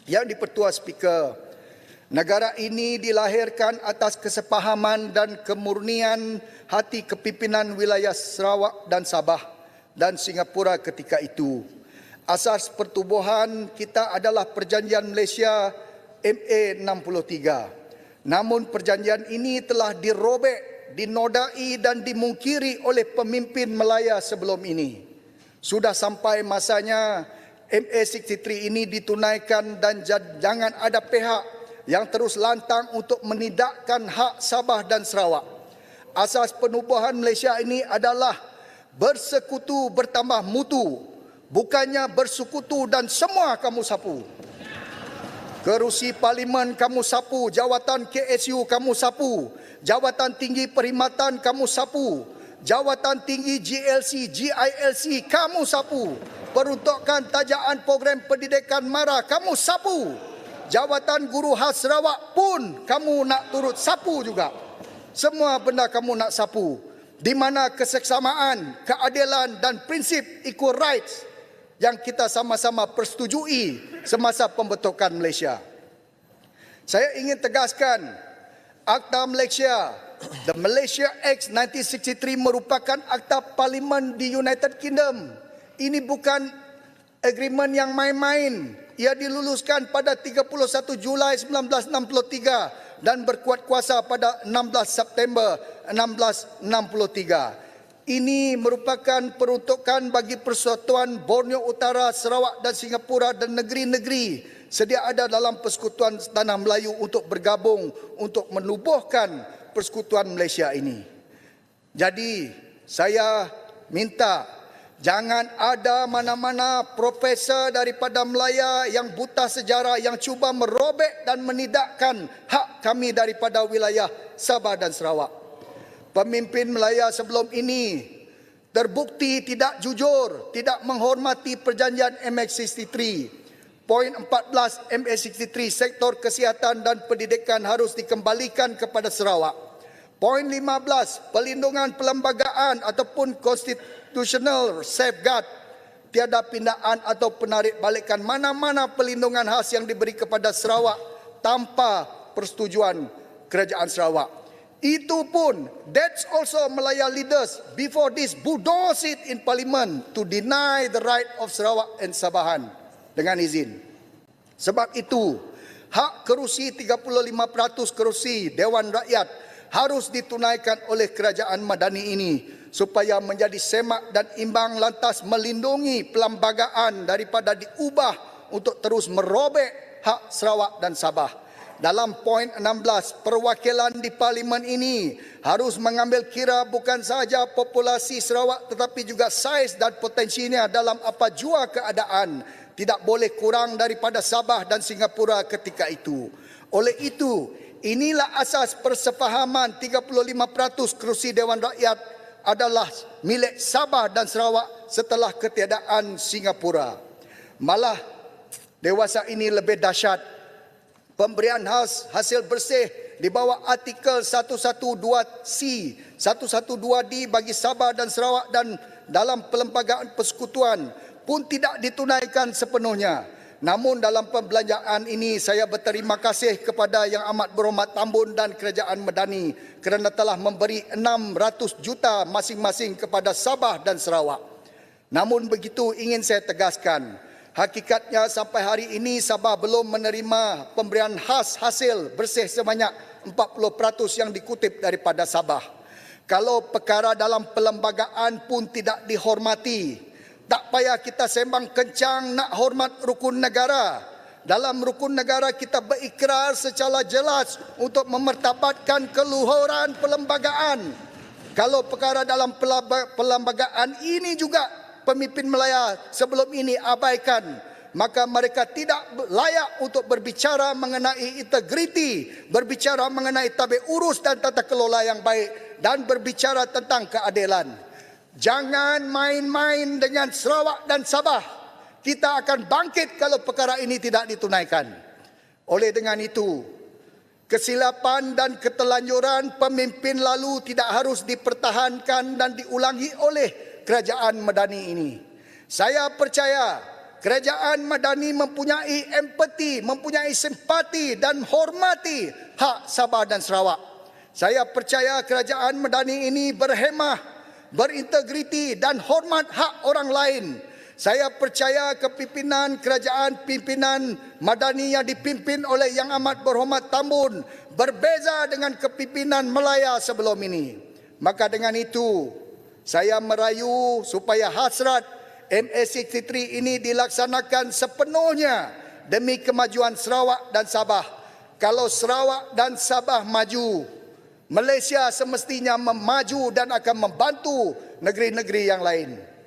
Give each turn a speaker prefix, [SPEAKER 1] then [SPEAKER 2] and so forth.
[SPEAKER 1] Yang di-Pertua Speaker, negara ini dilahirkan atas kesepahaman dan kemurnian hati kepimpinan wilayah Sarawak dan Sabah dan Singapura ketika itu. Asas pertubuhan kita adalah Perjanjian Malaysia MA 63. Namun perjanjian ini telah dirobek, dinodai dan dimungkiri oleh pemimpin Melaya sebelum ini. Sudah sampai masanya MA 63 ini ditunaikan dan jangan ada pihak yang terus lantang untuk menidakkan hak Sabah dan Sarawak. Asas penubuhan Malaysia ini adalah bersekutu bertambah mutu, bukannya bersekutu dan semua kamu sapu. Kerusi Parlimen kamu sapu, jawatan KSU kamu sapu, jawatan tinggi perkhidmatan kamu sapu, jawatan tinggi GLC, GILC kamu sapu, peruntukan tajaan program pendidikan MARA kamu sapu, jawatan guru khas Sarawak pun kamu nak turut sapu juga. Semua benda kamu nak sapu, di mana keseksamaan, keadilan dan prinsip equal rights yang kita sama-sama persetujui semasa pembentukan Malaysia. Saya ingin tegaskan, Akta Malaysia, the Malaysia Act 1963 merupakan akta parlimen di United Kingdom. Ini bukan agreement yang main-main. Ia diluluskan pada 31 Julai 1963 dan berkuat kuasa pada 16 September 1963. Ini merupakan peruntukan bagi Persekutuan Borneo Utara, Sarawak dan Singapura dan negeri-negeri sedia ada dalam Persekutuan Tanah Melayu untuk bergabung untuk menubuhkan Persekutuan Malaysia ini. Jadi saya minta jangan ada mana-mana profesor daripada Melaya yang buta sejarah yang cuba merobek dan menidakkan hak kami daripada wilayah Sabah dan Sarawak. Pemimpin Melaya sebelum ini terbukti tidak jujur, tidak menghormati perjanjian MA63. Poin 14 MA63, sektor kesihatan dan pendidikan harus dikembalikan kepada Sarawak. Poin 15, perlindungan perlembagaan ataupun constitutional safeguard, tiada pindaan atau penarik balikan mana-mana perlindungan khas yang diberi kepada Sarawak tanpa persetujuan Kerajaan Sarawak. Itu pun, that's also Malaya leaders before this bulldoze it in Parliament to deny the right of Sarawak and Sabahan dengan izin. Sebab itu, hak kerusi 35% kerusi Dewan Rakyat harus ditunaikan oleh Kerajaan Madani ini supaya menjadi semak dan imbang lantas melindungi perlembagaan daripada diubah untuk terus merobek hak Sarawak dan Sabah. Dalam poin 16, perwakilan di Parlimen ini harus mengambil kira bukan sahaja populasi Sarawak tetapi juga saiz dan potensinya dalam apa jua keadaan. Tidak boleh kurang daripada Sabah dan Singapura ketika itu. Oleh itu, inilah asas persefahaman 35% kerusi Dewan Rakyat adalah milik Sabah dan Sarawak setelah ketiadaan Singapura. Malah dewasa ini lebih dahsyat. Pemberian hasil bersih di bawah artikel 112C, 112D bagi Sabah dan Sarawak dan dalam perlembagaan persekutuan pun tidak ditunaikan sepenuhnya. Namun dalam pembelanjaan ini saya berterima kasih kepada Yang Amat Berhormat Tambun dan Kerajaan Madani kerana telah memberi 600 juta masing-masing kepada Sabah dan Sarawak. Namun begitu ingin saya tegaskan, hakikatnya sampai hari ini Sabah belum menerima pemberian hasil bersih sebanyak 40% yang dikutip daripada Sabah. Kalau perkara dalam perlembagaan pun tidak dihormati, tak payah kita sembang kencang nak hormat rukun negara. Dalam rukun negara kita berikrar secara jelas untuk memertabatkan keluhuran perlembagaan. Kalau perkara dalam perlembagaan ini juga pemimpin Melaya sebelum ini abaikan, maka mereka tidak layak untuk berbicara mengenai integriti, berbicara mengenai tabik urus dan tata kelola yang baik dan berbicara tentang keadilan. Jangan main-main dengan Sarawak dan Sabah. Kita akan bangkit kalau perkara ini tidak ditunaikan. Oleh dengan itu, kesilapan dan ketelanjuran pemimpin lalu tidak harus dipertahankan dan diulangi oleh Kerajaan Madani ini. Saya percaya kerajaan Madani mempunyai empati, mempunyai simpati dan hormati hak Sabah dan Sarawak. Saya percaya kerajaan Madani ini berhemah, berintegriti dan hormat hak orang lain. Saya percaya kepimpinan kerajaan pimpinan Madani yang dipimpin oleh Yang Amat Berhormat Tambun berbeza dengan kepimpinan Melaya sebelum ini. Maka dengan itu, saya merayu supaya hasrat MA63 ini dilaksanakan sepenuhnya demi kemajuan Sarawak dan Sabah. Kalau Sarawak dan Sabah maju, Malaysia semestinya memaju dan akan membantu negeri-negeri yang lain.